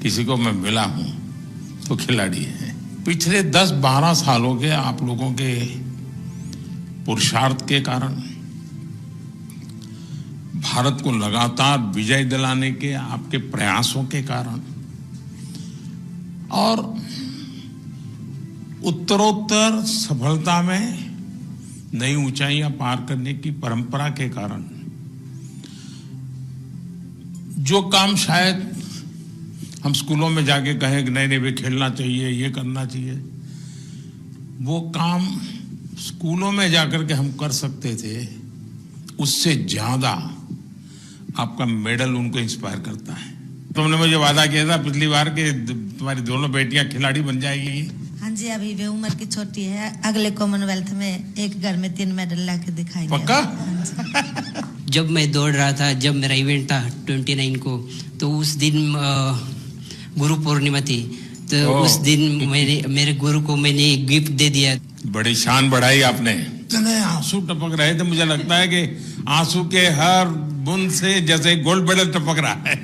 किसी को मैं मिला हूं तो खिलाड़ी है। पिछले 10-12 सालों के आप लोगों के पुरुषार्थ के कारण, भारत को लगातार विजय दिलाने के आपके प्रयासों के कारण और उत्तरोत्तर सफलता में नई ऊंचाइयां पार करने की परंपरा के कारण, जो काम शायद हम स्कूलों में जाके कहें कि नहीं वे खेलना चाहिए, ये करना चाहिए, वो काम स्कूलों में जाकर के हम कर सकते थे, उससे ज्यादा आपका मेडल उनको इंस्पायर करता है। तुमने मुझे वादा किया था पिछली बार कि तुम्हारी दोनों बेटियां खिलाड़ी बन जाएगी। हाँ जी, अभी वे उम्र की छोटी है, अगले कॉमनवेल्थ में एक घर में 3 मेडल लाके दिखाएंगे। पक्का? जब मैं दौड़ रहा था, जब मेरा इवेंट था 29 को, तो उस दिन गुरु पूर्णिमा थी, तो उस दिन मेरे गुरु को मैंने एक गिफ्ट दे दिया। बड़ी शान बढ़ाई आपने। इतने आंसू टपक रहे थे, मुझे लगता है कि आंसू के हर बूंद से जैसे गोल्ड मेडल टपक रहा है।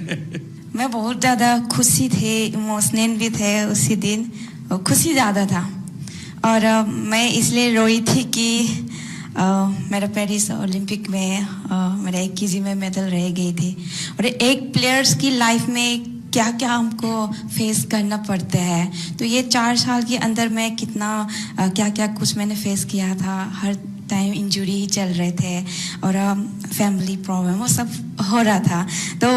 मैं बहुत ज्यादा खुशी थे, इमोशनल भी थे उसी दिन, और खुशी ज्यादा था। और मैं इसलिए रोई थी कि मेरा पेरिस ओलंपिक में मेरा 1 केजी में मेडल रह गई थी। और एक प्लेयर्स की लाइफ में क्या क्या हमको फेस करना पड़ता है, तो ये 4 साल के अंदर मैं कितना क्या क्या कुछ मैंने फेस किया था। हर टाइम इंजरी ही चल रहे थे और फैमिली प्रॉब्लम वो सब हो रहा था, तो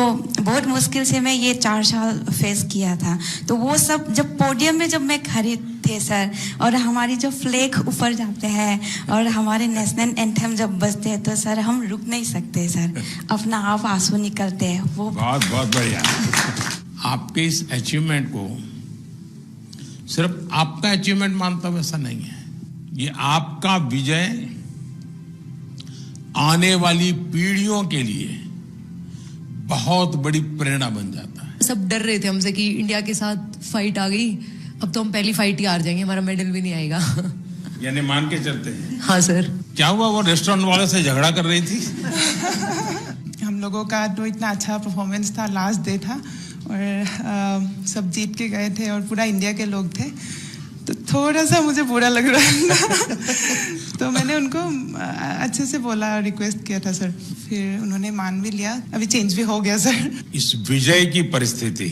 बहुत मुश्किल से मैं ये 4 साल फेस किया था। तो वो सब जब पोडियम में जब मैं खड़ी थे सर, और हमारी जो फ्लैग ऊपर जाते हैं और हमारे नेशनल एंथम जब बजते हैं, तो सर हम रुक नहीं सकते सर, अपना आप आंसू निकलते हैं। वो बहुत बहुत बढ़िया। आपके इस अचीवमेंट को सिर्फ आपका अचीवमेंट मानता हूं, ऐसा नहीं है। ये आपका विजय आने वाली पीढ़ियों के लिए बहुत बड़ी प्रेरणा बन जाता है। सब डर रहे थे हमसे कि इंडिया के साथ फाइट आ गई, अब तो हम पहली फाइट ही हार जाएंगे, हमारा मेडल भी नहीं आएगा। यानी मान के चलते हैं। हाँ सर। क्या हुआ, वो रेस्टोरेंट वाले से झगड़ा कर रही थी? हम लोगों का तो इतना अच्छा परफॉर्मेंस था, लास्ट डे था और सब जीत के गए थे और पूरा इंडिया के लोग थे, तो थोड़ा सा मुझे बुरा लग रहा था। तो मैंने उनको अच्छे से बोला, रिक्वेस्ट किया था सर, फिर उन्होंने मान भी लिया, अभी चेंज भी हो गया सर। इस विजय की परिस्थिति,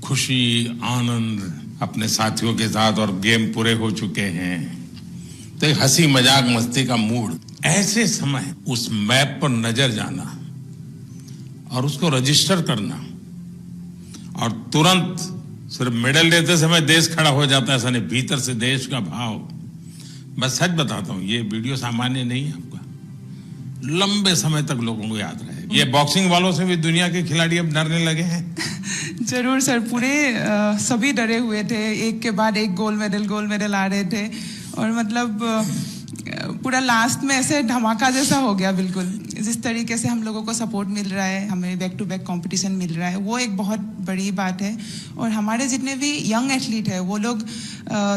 खुशी, आनंद अपने साथियों के साथ, और गेम पूरे हो चुके हैं, तो एक हंसी मजाक मस्ती का मूड, ऐसे समय उस मैप पर नजर जाना और उसको रजिस्टर करना, और तुरंत सिर्फ मेडल लेते समय देश खड़ा हो जाता है, ऐसा नहीं, भीतर से देश का भाव। मैं सच बताता हूं, ये वीडियो सामान्य नहीं है, आपका लंबे समय तक लोगों को याद रहेगा। ये बॉक्सिंग वालों से भी दुनिया के खिलाड़ी अब डरने लगे हैं। जरूर सर, पूरे सभी डरे हुए थे, एक के बाद एक गोल्ड मेडल आ रहे थे, और मतलब पूरा लास्ट में ऐसे धमाका जैसा हो गया बिल्कुल। जिस तरीके से हम लोगों को सपोर्ट मिल रहा है, हमें बैक टू बैक कंपटीशन मिल रहा है, वो एक बहुत बड़ी बात है। और हमारे जितने भी यंग एथलीट है, वो लोग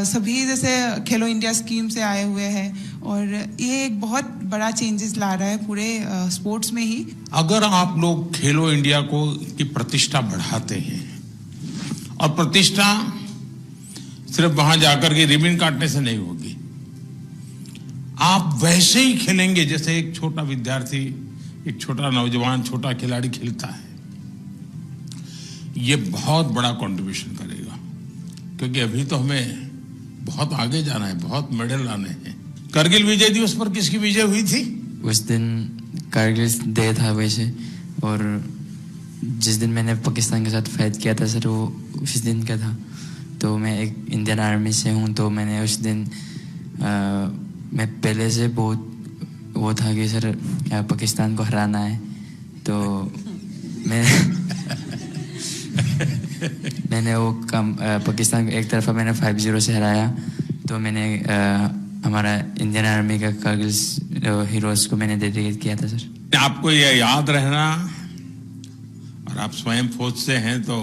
सभी जैसे खेलो इंडिया स्कीम से आए हुए हैं, और ये एक बहुत बड़ा चेंजेस ला रहा है पूरे स्पोर्ट्स में ही। अगर आप लोग खेलो इंडिया को की प्रतिष्ठा बढ़ाते हैं, और प्रतिष्ठा सिर्फ वहां जाकर के रिबन काटने से नहीं होगी, आप वैसे ही खेलेंगे जैसे एक छोटा विद्यार्थी, एक छोटा नौजवान, छोटा खिलाड़ी खेलता है, ये बहुत बड़ा कंट्रीब्यूशन करेगा। क्योंकि अभी तो हमें बहुत आगे जाना है, बहुत मेडल लाने हैं। करगिल विजय दिवस पर किसकी विजय हुई थी? उस दिन करगिल डे था वैसे, और जिस दिन मैंने पाकिस्तान के साथ फाइट किया था सर, वो उस दिन का था। तो मैं एक इंडियन आर्मी से हूँ, तो मैंने उस दिन मैं पहले से बहुत वो था कि सर पाकिस्तान को हराना है, तो मैंने वो पाकिस्तान को एक तरफा मैंने 5-0 से हराया। तो मैंने हमारा इंडियन आर्मी का करगिल हीरोज को मैंने डेडिकेट किया था सर। आपको ये याद रहना, और आप स्वयं फौज से हैं, तो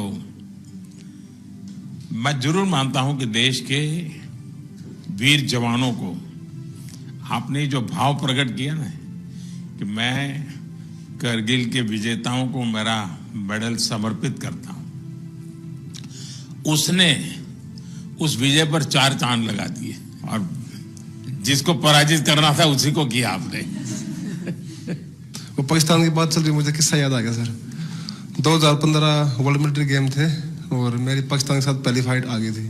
मैं जरूर मानता हूं कि देश के वीर जवानों को आपने जो भाव प्रकट किया ना, कि मैं करगिल के विजेताओं को मेरा मेडल समर्पित करता हूं, उसने उस विजय पर 4 चांद लगा दिए और जिसको पराजित करना था उसी को किया आपने। वो पाकिस्तान की बात चल रही, मुझे किस्सा याद आ गया सर। 2015 वर्ल्ड मिलिट्री गेम थे और मेरी पाकिस्तान के साथ पहली फाइट आ गई थी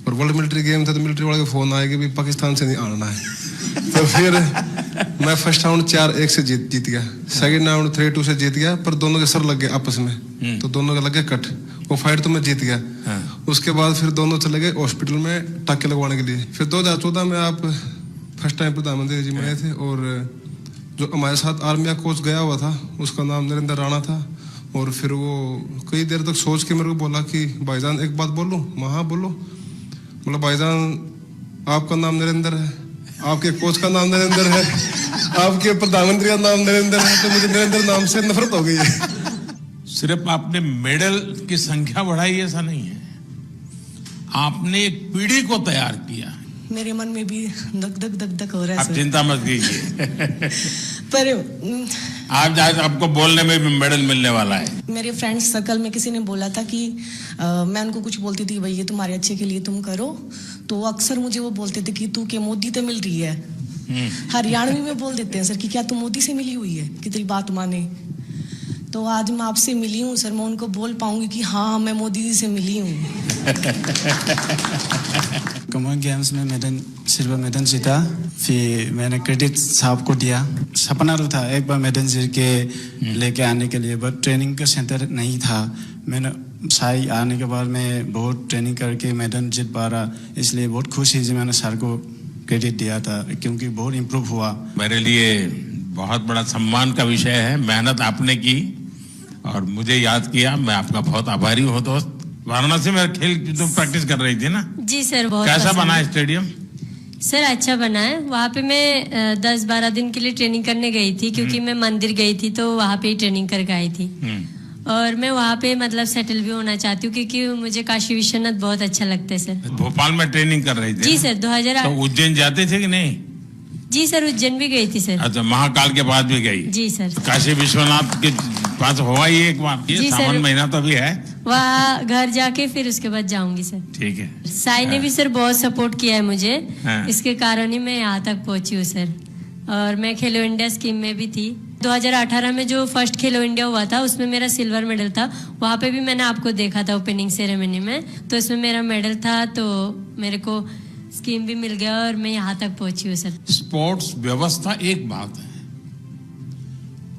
और वर्ल्ड मिलिट्री गेम थे तो मिलिट्री वाले का फोन आया कि भाई पाकिस्तान से नहीं आना है। तो फिर मैं फर्स्ट राउंड 4-1 से जीत गया, सेकंड राउंड 3-2 से जीत गया, पर दोनों के सर लग गए आपस में, तो दोनों के लगे कट। वो फाइट तो मैं जीत गया। उसके बाद फिर दोनों चले गए हॉस्पिटल में टाके लगवाने के लिए। फिर 2014 में आप फर्स्ट टाइम प्रधानमंत्री जी बने थे और जो हमारे साथ आर्मी का कोच गया हुआ था उसका नाम नरेंद्र राणा था। और फिर वो कई देर तक सोच के मेरे को बोला कि भाईजान एक बात बोलूं? हाँ बोलो। मतलब भाईजान आपका नाम नरेंद्र है, आपके कोच का नाम नरेंद्र है, आपके प्रधानमंत्री का नाम नरेंद्र है, तो मुझे नरेंद्र नाम से नफरत हो गई है। सिर्फ आपने मेडल की संख्या बढ़ाई ऐसा नहीं है, आपने एक पीढ़ी को तैयार किया। मेरे मन में भी धक धक हो रहा है आप सर। चिंता मत कीजिए। पर आप जाए आपको बोलने में भी मेडल मिलने वाला है। मेरे फ्रेंड्स सर्कल में किसी ने बोला था कि मैं उनको कुछ बोलती थी, भाई ये तुम्हारे अच्छे के लिए तुम करो, तो अक्सर मुझे वो बोलते थे कि तू के मोदी तो मिल रही है। हरियाणवी में बोल देते हैं सर कि क्या तू मोदी से मिली हुई है कि तेरी बात माने। तो आज मैं आपसे मिली हूँ सर, मैं उनको बोल पाऊंगी कि हाँ मैं मोदी जी से मिली हूँ। कॉमन गेम्स में मेडल, सिल्वर मेडल जीता, फिर मैंने क्रेडिट साहब को दिया। सपना तो था एक बार मेडल जीत के लेके आने के लिए, बट ट्रेनिंग का सेंटर नहीं था। मैंने साई आने के बाद मैं बहुत ट्रेनिंग करके मेडल जीत पा रहा, इसलिए बहुत खुशी जी मैंने सर को क्रेडिट दिया था क्योंकि बहुत इम्प्रूव हुआ। मेरे लिए बहुत बड़ा सम्मान का विषय है, मेहनत आपने की और मुझे याद किया, मैं आपका बहुत आभारी हूँ दोस्त। वाराणसी में खेल तुम प्रैक्टिस कर रही थी ना? जी सर, बहुत कैसा बना है स्टेडियम? सर अच्छा बना है। वहाँ पे मैं 10-12 दिन के लिए ट्रेनिंग करने गई थी क्योंकि मैं मंदिर गई थी तो वहाँ पे ही ट्रेनिंग करके आई थी। और मैं वहाँ पे मतलब सेटल भी होना चाहती हूँ क्योंकि मुझे काशी विश्वनाथ बहुत अच्छा लगता है सर। भोपाल में ट्रेनिंग कर रही थी? जी सर, 2008। तो उज्जैन जाते थे कि नहीं? जी सर, उज्जैन भी गई थी सर। अच्छा, महाकाल के बाद भी गई? जी सर। काशी विश्वनाथ के पास हुआ ही एक बार, ये सावन महीना तो भी है। वहाँ घर जाके फिर उसके बाद जाऊंगी सर। ठीक है। साई ने भी सर बहुत सपोर्ट किया है मुझे, हाँ। इसके कारण ही मैं यहाँ तक पहुंची हूँ सर। और मैं खेलो इंडिया स्कीम में भी थी। 2018 में जो फर्स्ट खेलो इंडिया हुआ था उसमें मेरा सिल्वर मेडल था। वहाँ पे भी मैंने आपको देखा था ओपनिंग सेरेमनी में, तो इसमें मेरा मेडल था, तो मेरे को स्कीम भी मिल गया और मैं यहाँ तक पहुंची हूँ सर। स्पोर्ट्स व्यवस्था एक बात है,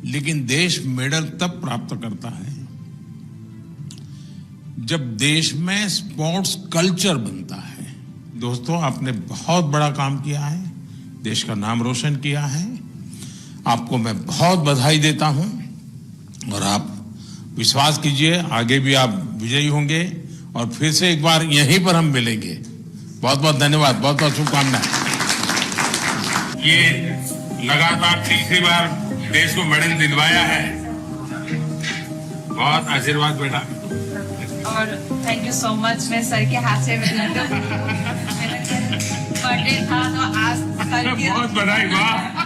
लेकिन देश मेडल तब प्राप्त करता है जब देश में स्पोर्ट्स कल्चर बनता है। दोस्तों, आपने बहुत बड़ा काम किया है, देश का नाम रोशन किया है। आपको मैं बहुत बधाई देता हूं और आप विश्वास कीजिए आगे भी आप विजयी होंगे और फिर से एक बार यहीं पर हम मिलेंगे। बहुत बहुत धन्यवाद, बहुत बहुत शुभकामनाएं। ये लगातार तीसरी बार देश को मेडल दिलवाया है, बहुत आशीर्वाद बेटा। और थैंक यू सो मच। मैं सर के हाथ से मेरा बर्थडे था तो आज सर की बहुत बधाई। वाह,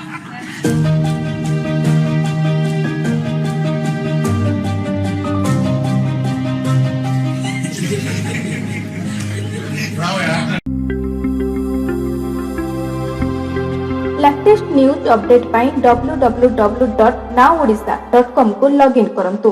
लेटेस्ट न्यूज अपडेट पाई www.nowodisha.com को लॉगिन करंतु।